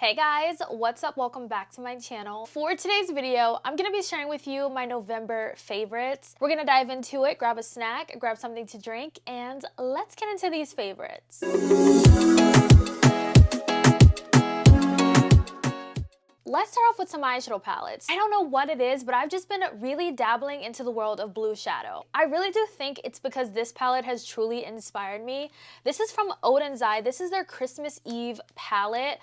Hey guys, what's up? Welcome back to my channel. For today's video, I'm gonna be sharing with you my November favorites. We're gonna dive into it, grab a snack, grab something to drink, and let's get into these favorites. Let's start off with some eyeshadow palettes. I don't know what it is, but I've just been really dabbling into the world of blue shadow. I really do think it's because this palette has truly inspired me. This is from Oden's Eye. This is their Christmas Eve palette.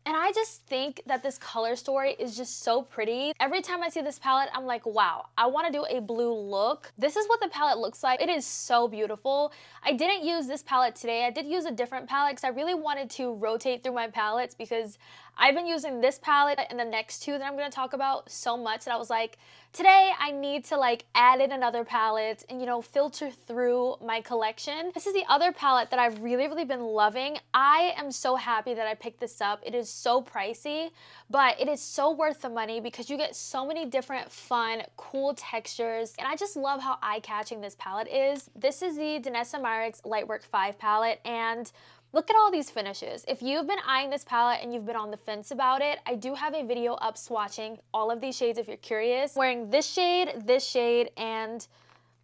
And I just think that this color story is just so pretty. Every time I see this palette, I'm like, wow, I want to do a blue look. This is what the palette looks like. It is so beautiful. I didn't use this palette today. I did use a different palette because I really wanted to rotate through my palettes because I've been using this palette and the next two that I'm going to talk about so much that I was like, today I need to add in another palette and filter through my collection. This is the other palette that I've really been loving. I am so happy that I picked this up. It is so pricey, but it is so worth the money because you get so many different fun, cool textures, and I just love how eye-catching this palette is. This is the Danessa Myricks Lightowrk 5 palette, and look at all these finishes. If you've been eyeing this palette and you've been on the fence about it, I do have a video up swatching all of these shades if you're curious. Wearing this shade, and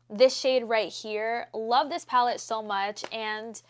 this shade right here. Love this palette so much, and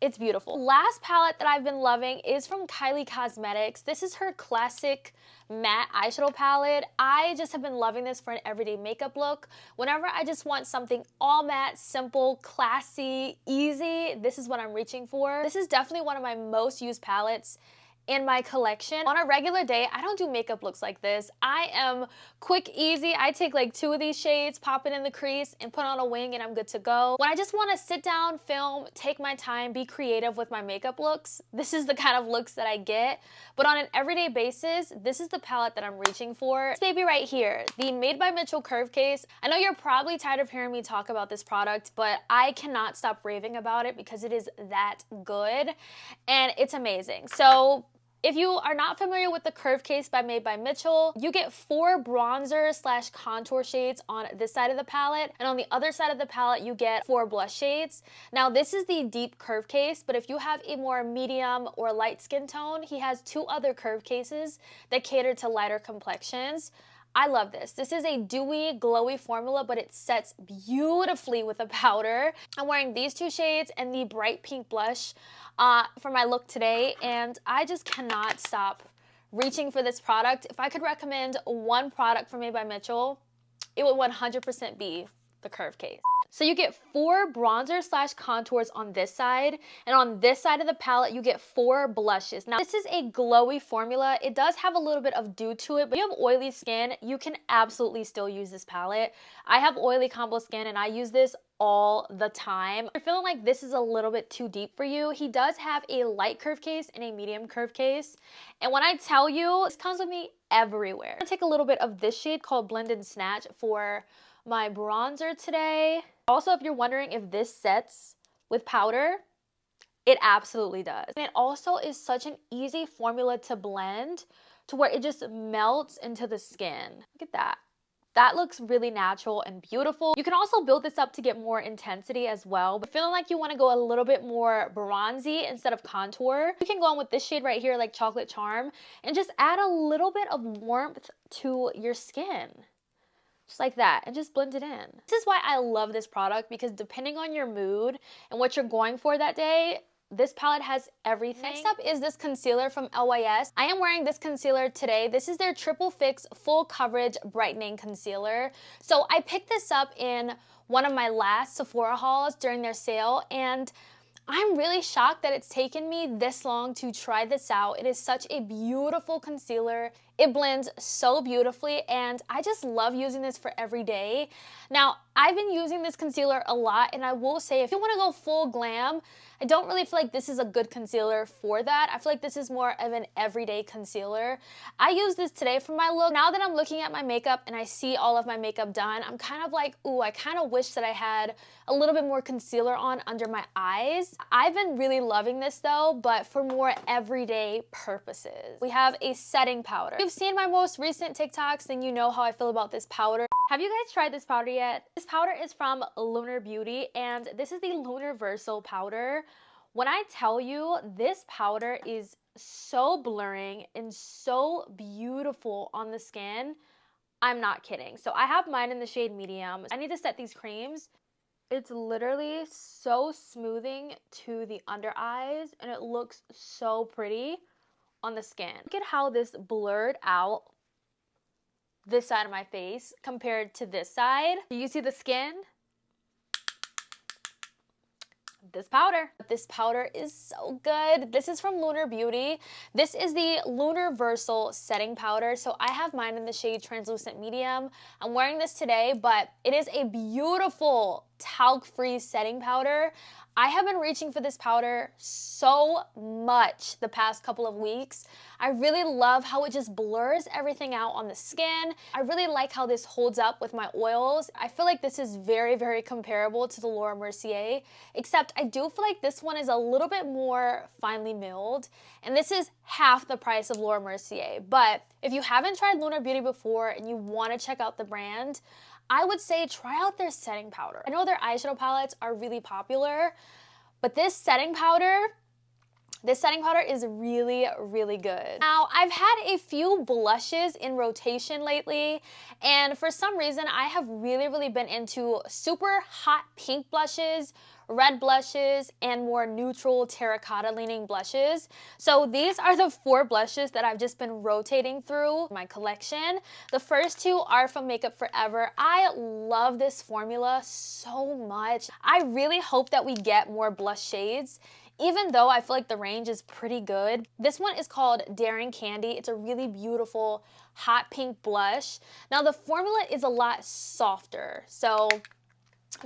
it's beautiful. Last palette that I've been loving is from Kylie Cosmetics. This is her classic matte eyeshadow palette. I just have been loving this for an everyday makeup look. Whenever I just want something all matte, simple, classy, easy, this is what I'm reaching for. This is definitely one of my most used palettes in my collection. On a regular day, I don't do makeup looks like this. I am quick, easy. I take two of these shades, pop it in the crease, and put on a wing, and I'm good to go. When I just want to sit down, film, take my time, be creative with my makeup looks, this is the kind of looks that I get. But on an everyday basis, this is the palette that I'm reaching for. This baby right here, the Made by Mitchell Curve Case. I know you're probably tired of hearing me talk about this product, but I cannot stop raving about it because it is that good, and it's amazing. So if you are not familiar with the Curve Case by Made by Mitchell, you get 4 bronzer / contour shades on this side of the palette, and on the other side of the palette you get 4 blush shades. Now this is the deep Curve Case, but if you have a more medium or light skin tone, he has 2 other Curve Cases that cater to lighter complexions. I love this. This is a dewy, glowy formula, but it sets beautifully with a powder. I'm wearing these 2 shades and the bright pink blush for my look today, and I just cannot stop reaching for this product. If I could recommend one product from Made by Mitchell, it would 100% be the Curve Case. So you get 4 bronzer / contours on this side, and on this side of the palette you get 4 blushes. Now this is a glowy formula. It does have a little bit of dew to it, but if you have oily skin, you can absolutely still use this palette. I have oily combo skin and I use this all the time. If you're feeling like this is a little bit too deep for you, he does have a light curve case and a medium curve case. And when I tell you, this comes with me everywhere. I'm gonna take a little bit of this shade called Blend and Snatch for my bronzer today. Also, if you're wondering if this sets with powder, it absolutely does. And it also is such an easy formula to blend to where it just melts into the skin. Look at that. That looks really natural and beautiful. You can also build this up to get more intensity as well, but feeling like you want to go a little bit more bronzy instead of contour, you can go on with this shade right here, like Chocolate Charm, and just add a little bit of warmth to your skin. Just like that, and just blend it in. This is why I love this product, because depending on your mood and what you're going for that day, this palette has everything. Next up is this concealer from LYS. I am wearing this concealer today. This is their Triple Fix Full Coverage Brightening Concealer. So I picked this up in one of my last Sephora hauls during their sale, and I'm really shocked that it's taken me this long to try this out. It is such a beautiful concealer. It blends so beautifully, and I just love using this for every day. Now, I've been using this concealer a lot, and I will say if you want to go full glam, I don't really feel like this is a good concealer for that. I feel like this is more of an everyday concealer. I use this today for my look. Now that I'm looking at my makeup and I see all of my makeup done, I'm kind of like, ooh, I kind of wish that I had a little bit more concealer on under my eyes. I've been really loving this though, but for more everyday purposes. We have a setting powder. If you've seen my most recent TikToks, then you know how I feel about this powder. Have you guys tried this powder yet? This powder is from Lunar Beauty, and this is the Lunar Versal powder. When I tell you this powder is so blurring and so beautiful on the skin, I'm not kidding. So I have mine in the shade medium. I need to set these creams. It's literally so smoothing to the under eyes and it looks so pretty on the skin. Look at how this blurred out this side of my face compared to this side. Do you see the skin? This powder is so good. This is from Lunar Beauty. This is the Lunar Versal setting powder. So I have mine in the shade translucent medium. I'm wearing this today, but it is a beautiful talc-free setting powder. I have been reaching for this powder so much the past couple of weeks. I really love how it just blurs everything out on the skin. I really like how this holds up with my oils. I feel like this is very, very comparable to the Laura Mercier, except I do feel like this one is a little bit more finely milled, and this is half the price of Laura Mercier. But if you haven't tried Lunar Beauty before and you want to check out the brand, I would say try out their setting powder. I know their eyeshadow palettes are really popular, but this setting powder is really, really good. Now, I've had a few blushes in rotation lately, and for some reason, I have really, really been into super hot pink blushes, red blushes, and more neutral terracotta leaning blushes. So these are the 4 blushes that I've just been rotating through my collection. The first 2 are from Makeup Forever. I love this formula so much. I really hope that we get more blush shades, even though I feel like the range is pretty good. This one is called Daring Candy. It's a really beautiful hot pink blush. Now the formula is a lot softer. So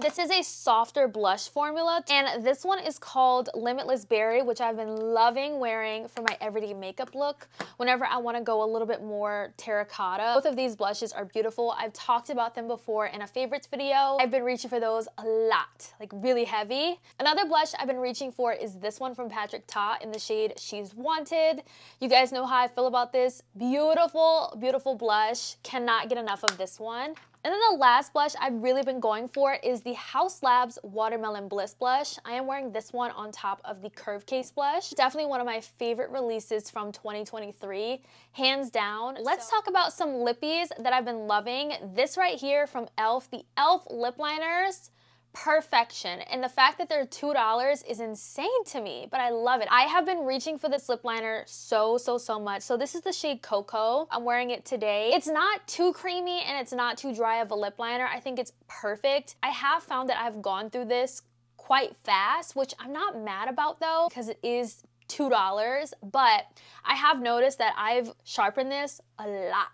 this is a softer blush formula, and this one is called Limitless Berry, which I've been loving wearing for my everyday makeup look whenever I want to go a little bit more terracotta. Both of these blushes are beautiful. I've talked about them before in a favorites video. I've been reaching for those a lot, like really heavy. Another blush I've been reaching for is this one from Patrick Ta in the shade She's Wanted. You guys know how I feel about this. Beautiful, beautiful blush. Cannot get enough of this one. And then the last blush I've really been going for is the Haus Labs Watermelon Bliss blush. I am wearing this one on top of the Curve Case blush. Definitely one of my favorite releases from 2023, hands down. Let's talk about some lippies that I've been loving. This right here from e.l.f., the e.l.f. lip liners. Perfection. And the fact that they're $2 is insane to me, but I love it. I have been reaching for this lip liner so much. So this is the shade Cocoa. I'm wearing it today. It's not too creamy and it's not too dry of a lip liner. I think it's perfect. I have found that I've gone through this quite fast, which I'm not mad about though, because it is $2, but I have noticed that I've sharpened this a lot.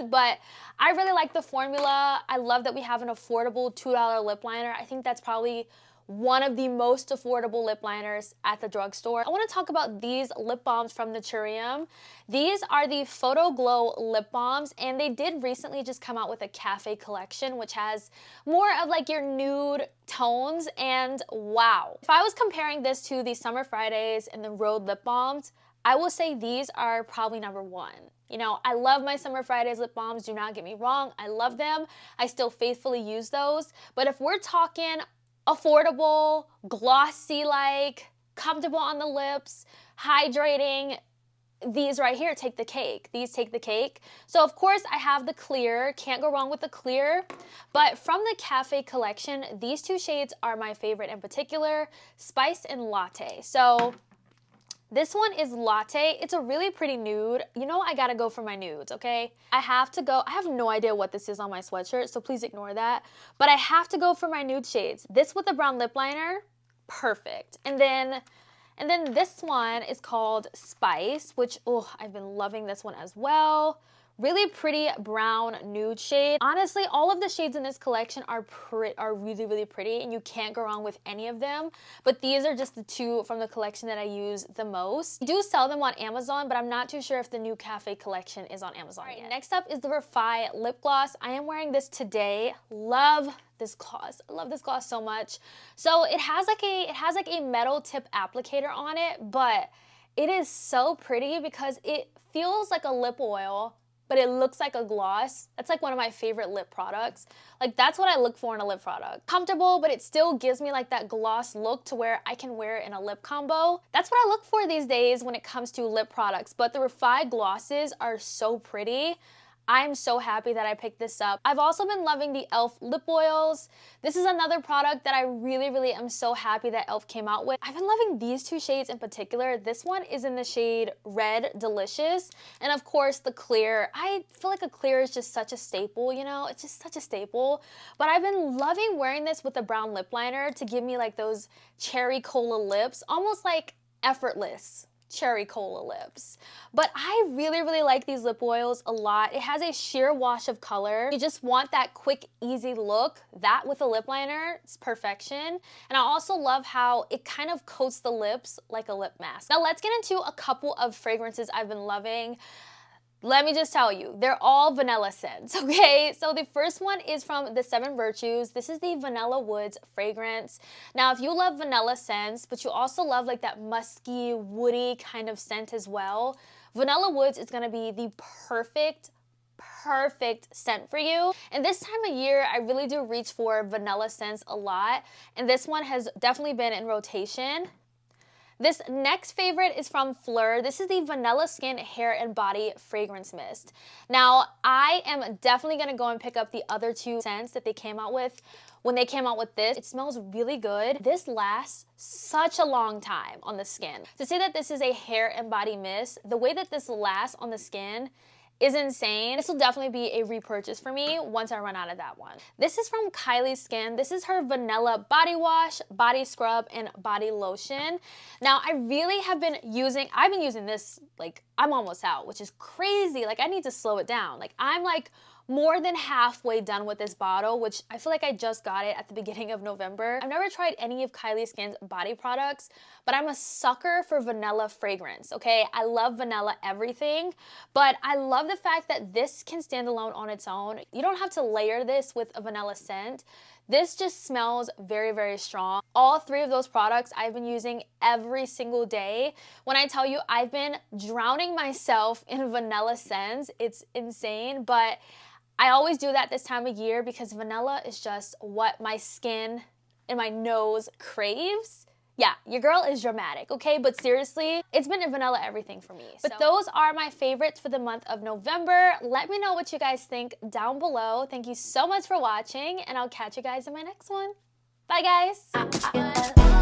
But I really like the formula. I love that we have an affordable $2 lip liner. I think that's probably one of the most affordable lip liners at the drugstore. I want to talk about these lip balms from Naturium. These are the Photo Glow lip balms, and they did recently just come out with a cafe collection, which has more of like your nude tones, and wow. If I was comparing this to the Summer Fridays and the Rhode lip balms, I will say these are probably #1. You know, I love my Summer Fridays lip balms, do not get me wrong. I love them. I still faithfully use those. But if we're talking affordable, glossy, like comfortable on the lips, hydrating, these right here take the cake. These take the cake. So of course I have the clear, can't go wrong with the clear, but from the Cafe collection, these 2 shades are my favorite in particular, Spice and Latte. So this one is Latte. It's a really pretty nude. You know, I gotta go for my nudes, okay? I have to go. I have no idea what this is on my sweatshirt, so please ignore that. But I have to go for my nude shades. This with the brown lip liner, perfect. And then this one is called Spice, which, oh, I've been loving this one as well. Really pretty brown nude shade. Honestly, all of the shades in this collection are really, really pretty, and you can't go wrong with any of them. But these are just the 2 from the collection that I use the most. I do sell them on Amazon, but I'm not too sure if the new Cafe collection is on Amazon yet. Next up is the Refy lip gloss. I am wearing this today. Love this gloss. I love this gloss so much. So it has like a metal tip applicator on it, but it is so pretty because it feels like a lip oil, but it looks like a gloss. That's like one of my favorite lip products. Like that's what I look for in a lip product. Comfortable, but it still gives me like that gloss look to where I can wear it in a lip combo. That's what I look for these days when it comes to lip products, but the Refy glosses are so pretty. I'm so happy that I picked this up. I've also been loving the e.l.f. lip oils. This is another product that I really am so happy that e.l.f. came out with. I've been loving these two shades in particular. This one is in the shade Red Delicious, and of course the clear. I feel like a clear is just such a staple, you know? It's just such a staple. But I've been loving wearing this with a brown lip liner to give me like those cherry cola lips, almost like effortless cherry cola lips. But I really like these lip oils a lot. It has a sheer wash of color. You just want that quick, easy look. That with a lip liner, it's perfection. And I also love how it kind of coats the lips like a lip mask. Now let's get into a couple of fragrances I've been loving. Let me just tell you, they're all vanilla scents, okay? So the first one is from the 7 Virtues. This is the Vanilla Woods fragrance. Now, if you love vanilla scents, but you also love like that musky, woody kind of scent as well, Vanilla Woods is gonna be the perfect scent for you. And this time of year, I really do reach for vanilla scents a lot, and this one has definitely been in rotation. This next favorite is from Fleur. This is the Vanilla Skin Hair and Body Fragrance Mist. Now, I am definitely going to go and pick up the other 2 scents that they came out with. When they came out with this, it smells really good. This lasts such a long time on the skin. To say that this is a hair and body mist, the way that this lasts on the skin is insane. This will definitely be a repurchase for me once I run out of that one. This is from Kylie Skin. This is her vanilla body wash, body scrub, and body lotion. Now, I've been using this, like, I'm almost out, which is crazy. Like, I need to slow it down. Like, I'm like more than halfway done with this bottle, which I feel like I just got it at the beginning of November. I've never tried any of Kylie Skin's body products, but I'm a sucker for vanilla fragrance, okay? I love vanilla everything, but I love the fact that this can stand alone on its own. You don't have to layer this with a vanilla scent. This just smells very strong. All 3 of those products I've been using every single day. When I tell you I've been drowning myself in vanilla scents, it's insane, but I always do that this time of year because vanilla is just what my skin and my nose craves. Yeah, your girl is dramatic, okay? But seriously, it's been a vanilla everything for me. But those are my favorites for the month of November. Let me know what you guys think down below. Thank you so much for watching, and I'll catch you guys in my next one. Bye, guys.